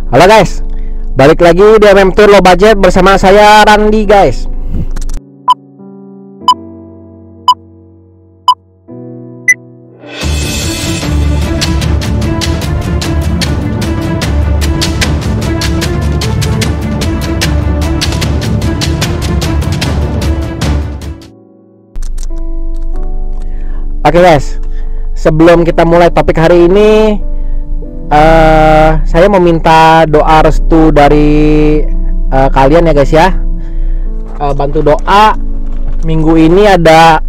Halo guys, balik lagi di MM Tour Low Budget bersama saya Randi guys. Oke guys, sebelum kita mulai topik hari ini, saya mau minta doa restu dari kalian ya guys ya. Bantu doa. Minggu ini ada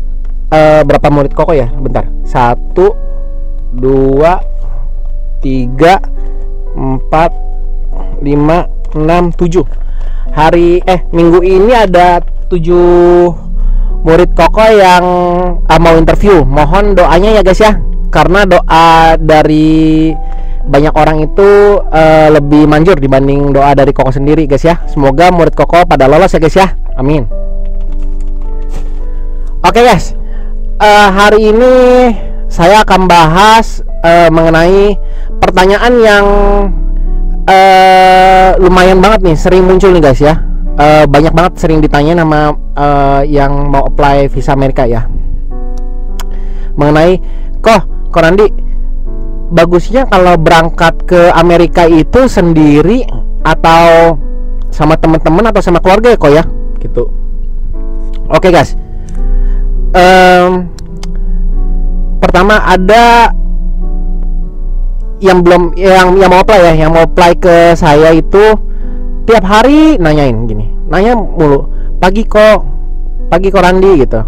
berapa murid koko ya? Bentar. 1, 2, 3, 4, 5, 6, 7. Minggu ini ada 7 murid koko yang mau interview. Mohon doanya ya guys ya, karena doa dari banyak orang itu lebih manjur dibanding doa dari koko sendiri guys ya. Semoga murid koko pada lolos ya guys ya, amin. Oke guys, hari ini saya akan bahas mengenai pertanyaan yang lumayan banget nih, sering muncul nih guys ya. Banyak banget sering ditanya sama yang mau apply visa Amerika ya, mengenai kok Randi, bagusnya kalau berangkat ke Amerika itu sendiri atau sama teman-teman atau sama keluarga ya kok ya gitu. Oke guys, pertama ada yang mau apply ya, yang mau apply ke saya itu tiap hari nanya mulu, pagi kok Randi gitu.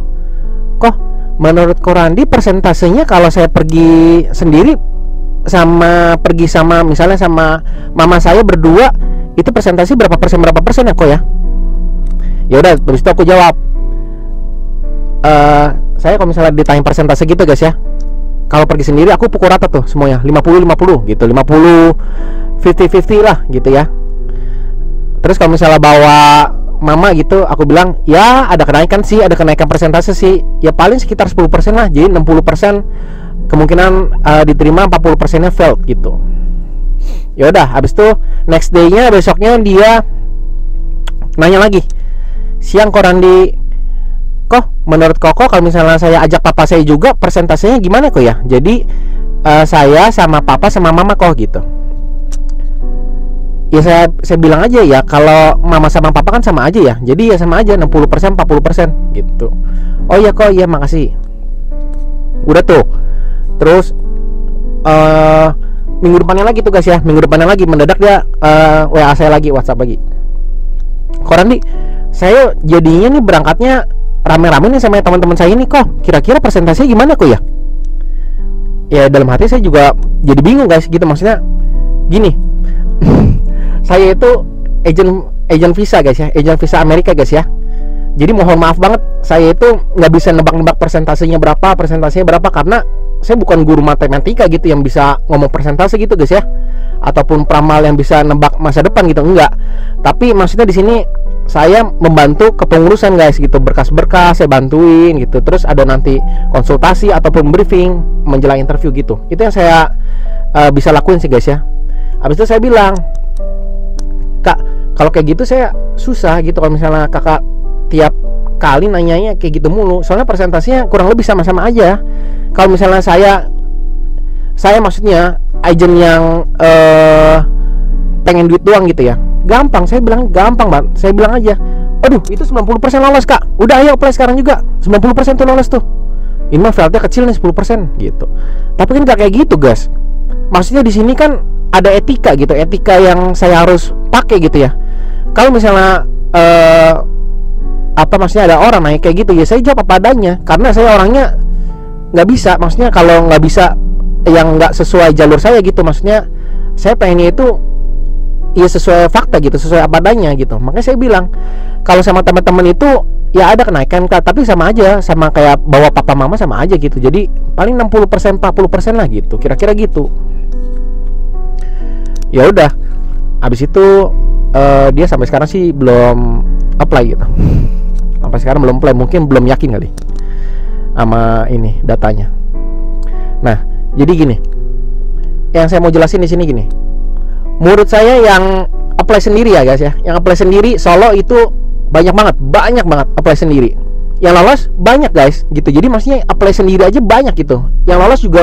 Kok menurut kok Randi persentasenya kalau saya pergi sendiri pergi sama misalnya sama mama saya berdua, itu persentase berapa persen ya kok ya? Ya udah, terus itu aku jawab, saya kalau misalnya ditanya persentase gitu guys ya, kalau pergi sendiri aku pukul rata tuh semuanya 50-50 gitu, 50-50 lah gitu ya. Terus kalau misalnya bawa mama gitu, aku bilang ya ada kenaikan persentase sih, ya paling sekitar 10% lah, jadi 60% kemungkinan diterima, 40%-nya failed gitu. Ya udah, habis itu next day-nya, besoknya dia nanya lagi, siang kok Randi, kok menurut Koko kalau misalnya saya ajak papa saya juga persentasenya gimana kok ya? Jadi saya sama papa sama mama kok gitu. Ya saya bilang aja ya, kalau mama sama papa kan sama aja ya, jadi ya sama aja 60% 40% gitu. Oh iya kok, iya makasih. Udah tuh. Terus minggu depannya lagi tuh guys ya, mendadak dia WA saya lagi, WhatsApp lagi, kok Randi, saya jadinya nih berangkatnya rame-rame nih sama teman-teman saya ini, kok kira-kira persentasenya gimana kok ya? Ya dalam hati saya juga jadi bingung guys gitu, maksudnya gini. Saya itu agent visa guys ya, agent visa Amerika guys ya. Jadi mohon maaf banget, saya itu nggak bisa nebak-nebak persentasenya berapa, karena saya bukan guru matematika gitu yang bisa ngomong persentase gitu guys ya, ataupun peramal yang bisa nebak masa depan gitu, enggak. Tapi maksudnya di sini saya membantu kepengurusan guys gitu, berkas-berkas saya bantuin gitu. Terus ada nanti konsultasi ataupun briefing menjelang interview gitu. Itu yang saya bisa lakuin sih guys ya. Habis itu saya bilang, Kak, kalau kayak gitu saya susah gitu kalau misalnya kakak tiap kali nanyanya kayak gitu mulu, soalnya persentasenya kurang lebih sama-sama aja. Kalau misalnya saya maksudnya agent yang pengen duit doang gitu ya, gampang, saya bilang gampang banget. Saya bilang aja, aduh itu 90% lolos kak, udah ayo apply sekarang juga, 90% tuh lolos tuh, ini mah fieldnya kecil nih 10% gitu. Tapi kan gak kayak gitu guys, maksudnya di sini kan ada etika gitu, etika yang saya harus pakai gitu ya. Kalau misalnya maksudnya ada orang naik kayak gitu ya, saya jawab apa adanya, karena saya orangnya nggak bisa, maksudnya kalau nggak bisa yang nggak sesuai jalur saya gitu, maksudnya saya pengennya itu ya sesuai fakta gitu, sesuai apa adanya gitu. Makanya saya bilang kalau sama teman-teman itu ya ada kenaikan kak, tapi sama aja, sama kayak bawa papa mama sama aja gitu, jadi paling 60% 40% lah gitu, kira-kira gitu. Ya udah, habis itu dia sampai sekarang sih belum apply gitu. Sampai sekarang belum apply, mungkin belum yakin kali sama ini datanya. Nah, jadi gini, yang saya mau jelasin di sini gini. menurut saya yang apply sendiri ya guys ya, yang apply sendiri solo itu banyak banget apply sendiri. Yang lolos banyak guys gitu. Jadi maksudnya apply sendiri aja banyak gitu. Yang lolos juga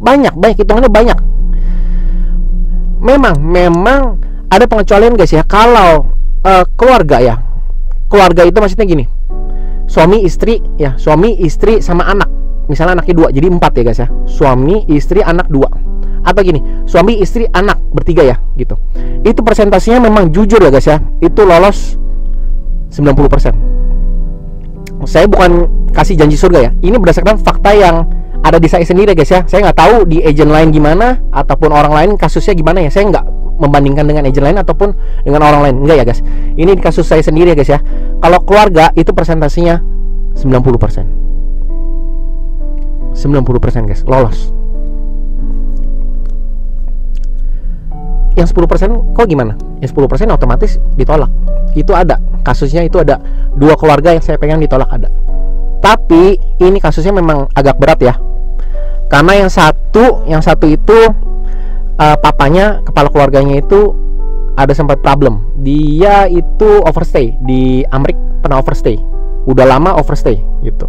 banyak hitungannya banyak. Memang ada pengecualian guys ya. Kalau keluarga ya, keluarga itu maksudnya gini, suami istri sama anak, misalnya anaknya 2, jadi 4 ya guys ya. Suami istri anak 2, atau gini, suami istri anak bertiga ya gitu. Itu presentasinya memang jujur ya guys ya, itu lolos 90%. Saya bukan kasih janji surga ya, ini berdasarkan fakta yang ada di saya sendiri guys ya. Saya nggak tahu di agent lain gimana ataupun orang lain kasusnya gimana ya. Saya nggak membandingkan dengan agent lain ataupun dengan orang lain, enggak ya guys. Ini kasus saya sendiri ya guys ya. Kalau keluarga itu presentasinya 90%. 90% guys lolos. Yang 10% kok gimana? Yang 10% otomatis ditolak. Itu ada kasusnya, itu ada 2 keluarga yang saya pengen ditolak ada. Tapi ini kasusnya memang agak berat ya. Karena yang satu itu papanya, kepala keluarganya itu ada sempat problem. Dia itu overstay di Amerika, pernah overstay. Udah lama overstay gitu.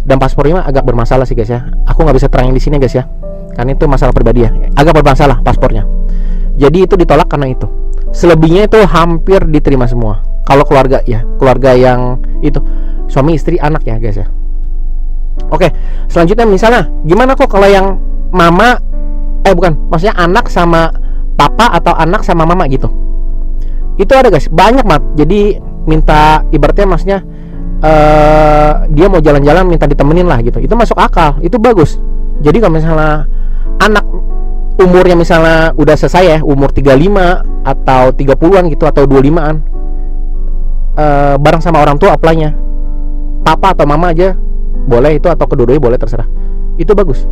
Dan paspornya agak bermasalah sih guys ya. Aku nggak bisa terangin di sini guys ya. Karena itu masalah pribadi ya. Agak bermasalah paspornya. Jadi itu ditolak karena itu. Selebihnya itu hampir diterima semua. Kalau keluarga ya, keluarga yang itu suami istri anak ya guys ya. Oke, selanjutnya misalnya gimana kok kalau yang mama maksudnya anak sama papa atau anak sama mama gitu. Itu ada guys, banyak banget. Jadi minta ibaratnya maksudnya dia mau jalan-jalan minta ditemenin lah gitu. Itu masuk akal, itu bagus. Jadi kalau misalnya anak umurnya misalnya udah selesai ya, umur 35 atau 30-an gitu atau 25-an, bareng sama orang tua apply-nya, papa atau mama aja boleh itu, atau kedua-duanya boleh, terserah. Itu bagus.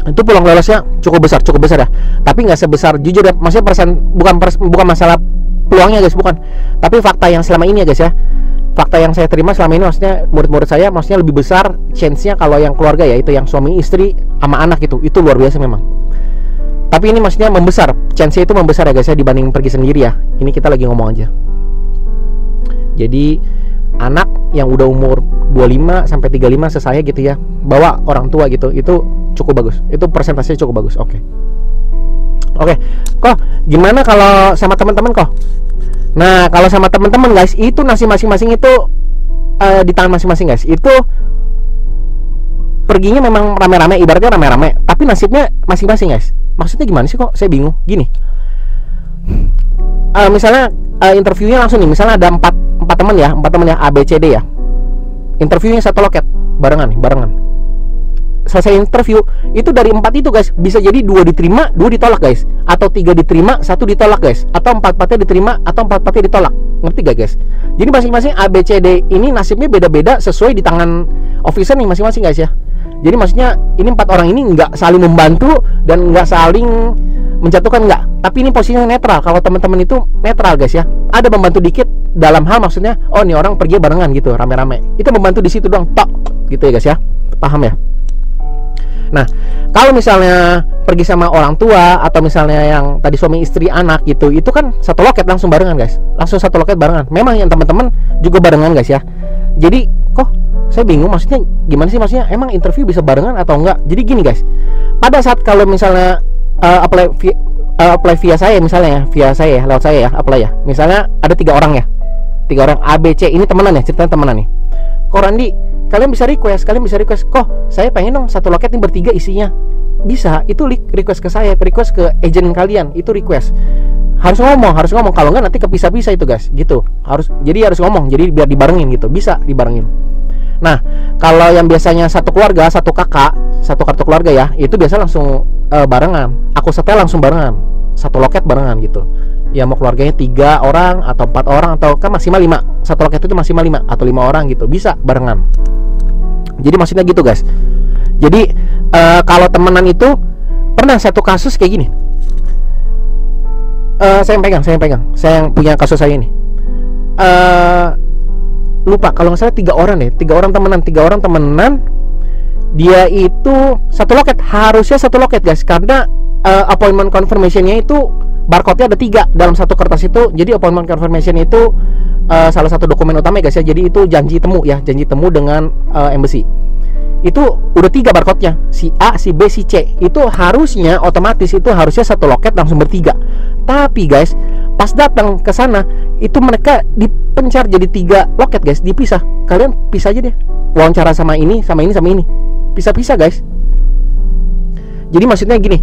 Itu peluang lolosnya cukup besar ya. Tapi nggak sebesar, jujur ya, maksudnya bukan masalah peluangnya guys, bukan. Tapi fakta yang selama ini ya guys ya, fakta yang saya terima selama ini, maksudnya murid-murid saya, maksudnya lebih besar chance-nya kalau yang keluarga ya, itu yang suami istri sama anak itu luar biasa memang. Tapi ini maksudnya membesar, chance-nya itu membesar ya guys ya, dibanding pergi sendiri ya. Ini kita lagi ngomong aja. Jadi anak yang udah umur 25 sampai 35 selesai gitu ya, bawa orang tua gitu, itu cukup bagus. Itu presentasinya cukup bagus. Oke. Kok gimana kalau sama teman-teman kok? Nah, kalau sama teman-teman guys, itu nasib masing-masing itu di tangan masing-masing guys. Itu perginya memang rame-rame, ibaratnya rame-rame, tapi nasibnya masing-masing guys. Maksudnya gimana sih kok? Saya bingung. Gini, misalnya interviewnya langsung nih, misalnya ada 4 teman ya, A, B, C, D ya. Interviewnya satu loket, barengan. Selesai interview, itu dari 4 itu guys, bisa jadi 2 diterima, 2 ditolak guys, atau 3 diterima, 1 ditolak guys, atau 4-4-nya diterima, atau 4-4-nya ditolak. Ngerti gak guys? Jadi masing-masing A, B, C, D ini nasibnya beda-beda sesuai di tangan officer nih masing-masing guys ya. Jadi maksudnya ini 4 orang ini nggak saling membantu dan nggak saling menjatuhkan, nggak. Tapi ini posisinya netral. Kalau teman-teman itu netral guys ya. Ada membantu dikit dalam hal maksudnya, oh nih orang pergi barengan gitu, rame-rame. Itu membantu di situ doang, tok gitu ya guys ya. Paham ya? Nah, kalau misalnya pergi sama orang tua atau misalnya yang tadi suami istri anak gitu, itu kan satu loket langsung barengan guys. Langsung satu loket barengan. Memang yang teman-teman juga barengan guys ya. Jadi kok saya bingung, maksudnya gimana sih, maksudnya emang interview bisa barengan atau enggak? Jadi gini guys, pada saat kalau misalnya apply via saya misalnya ya, via saya ya, lewat saya ya, apply ya, misalnya ada 3 orang ya, 3 orang A, B, C, ini temenan ya, ceritanya temenan nih. Kok Randi, kalian bisa request, kok saya pengen dong satu loket ini bertiga isinya. Bisa, itu request ke saya, request ke agent kalian, itu request. Harus ngomong, kalau enggak nanti kepisah-pisah itu guys, gitu. Harus ngomong, jadi biar dibarengin gitu, bisa dibarengin. Nah, kalau yang biasanya satu keluarga, satu kakak, satu kartu keluarga ya, itu biasa langsung barengan. Aku setel langsung barengan, satu loket barengan gitu. Ya mau keluarganya 3 orang atau 4 orang atau kan maksimal 5. Satu loket itu maksimal 5 atau 5 orang gitu, bisa barengan. Jadi maksudnya gitu guys. Jadi kalau temenan itu pernah satu kasus kayak gini. Saya yang punya kasus saya ini. Lupa kalau nggak salah 3 orang deh, 3 orang temenan. Dia itu satu loket, harusnya satu loket guys, karena appointment confirmation-nya itu barcode-nya ada 3 dalam satu kertas itu. Jadi appointment confirmation itu salah satu dokumen utama ya guys ya. Jadi itu janji temu ya, janji temu dengan embassy. Itu udah 3 barcode-nya, si A, si B, si C. Itu harusnya otomatis itu harusnya satu loket langsung bertiga. Tapi guys, pas datang ke sana itu mereka dipencar jadi 3 loket guys, dipisah. Kalian pisah aja deh. Wawancara sama ini, sama ini, sama ini. Pisah-pisah guys. Jadi maksudnya gini,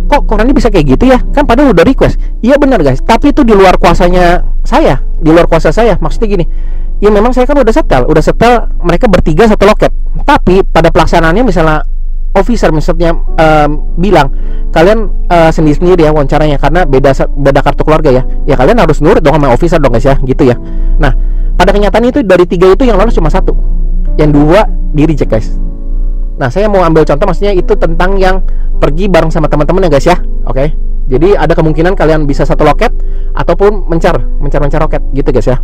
kok koran ini bisa kayak gitu ya? Kan padahal udah request. Iya benar guys, tapi itu di luar kuasanya saya, di luar kuasa saya. Maksudnya gini, ya memang saya kan udah setel mereka bertiga satu loket. Tapi pada pelaksanaannya misalnya officer misalnya bilang kalian sendiri-sendiri ya wawancaranya karena beda kartu keluarga ya. Ya kalian harus nurut dong sama officer dong guys ya, gitu ya. Nah, pada kenyataan itu dari 3 itu yang lolos cuma 1. Yang 2 di reject guys. Nah, saya mau ambil contoh maksudnya itu tentang yang pergi bareng sama teman-teman ya guys ya. Oke. Jadi ada kemungkinan kalian bisa satu loket ataupun mencar loket gitu guys ya.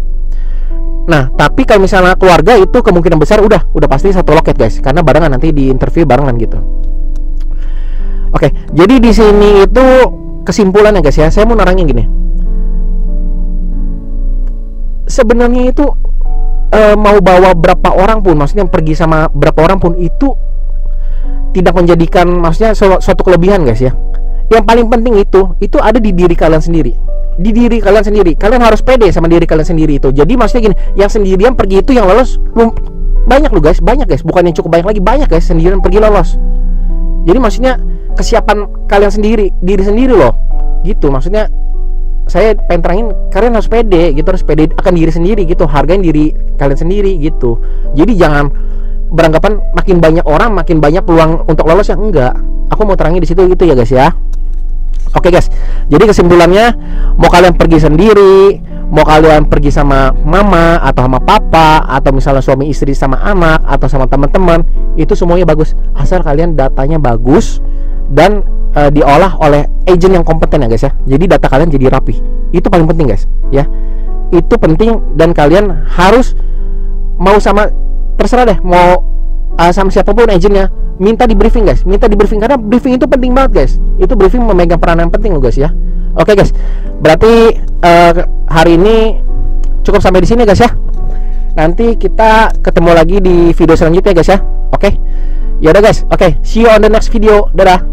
Nah, tapi kalau misalnya keluarga itu kemungkinan besar udah pasti satu loket guys, karena barengan nanti di interview barengan gitu. Oke, jadi di sini itu kesimpulannya guys ya. Saya mau narangin gini. Sebenarnya itu mau bawa berapa orang pun, maksudnya pergi sama berapa orang pun itu tidak menjadikan maksudnya suatu kelebihan guys ya. Yang paling penting itu ada di diri kalian sendiri. Di diri kalian sendiri. Kalian harus pede sama diri kalian sendiri itu. Jadi maksudnya gini, yang sendirian pergi itu yang lolos banyak guys, bukan yang cukup banyak guys sendirian pergi lolos. Jadi maksudnya kesiapan kalian sendiri, diri sendiri loh. Gitu maksudnya. Saya pengen terangin kalian harus pede gitu, harus pede akan diri sendiri gitu, hargain diri kalian sendiri gitu. Jadi jangan beranggapan makin banyak orang makin banyak peluang untuk lolos, ya enggak. Aku mau terangin di situ gitu ya guys ya. Oke guys, jadi kesimpulannya mau kalian pergi sendiri, mau kalian pergi sama mama atau sama papa, atau misalnya suami istri sama anak atau sama teman-teman, itu semuanya bagus asal kalian datanya bagus dan diolah oleh agent yang kompeten ya guys ya. Jadi data kalian jadi rapi. Itu paling penting guys ya. Itu penting dan kalian harus mau sama terserah deh mau sama siapapun agentnya, minta di briefing guys. Minta di briefing karena briefing itu penting banget guys. Itu briefing memegang peranan penting loh guys ya. Oke guys. Berarti hari ini cukup sampai di sini guys ya. Nanti kita ketemu lagi di video selanjutnya guys ya. Oke. Ya udah guys. Oke, see you on the next video. Dadah.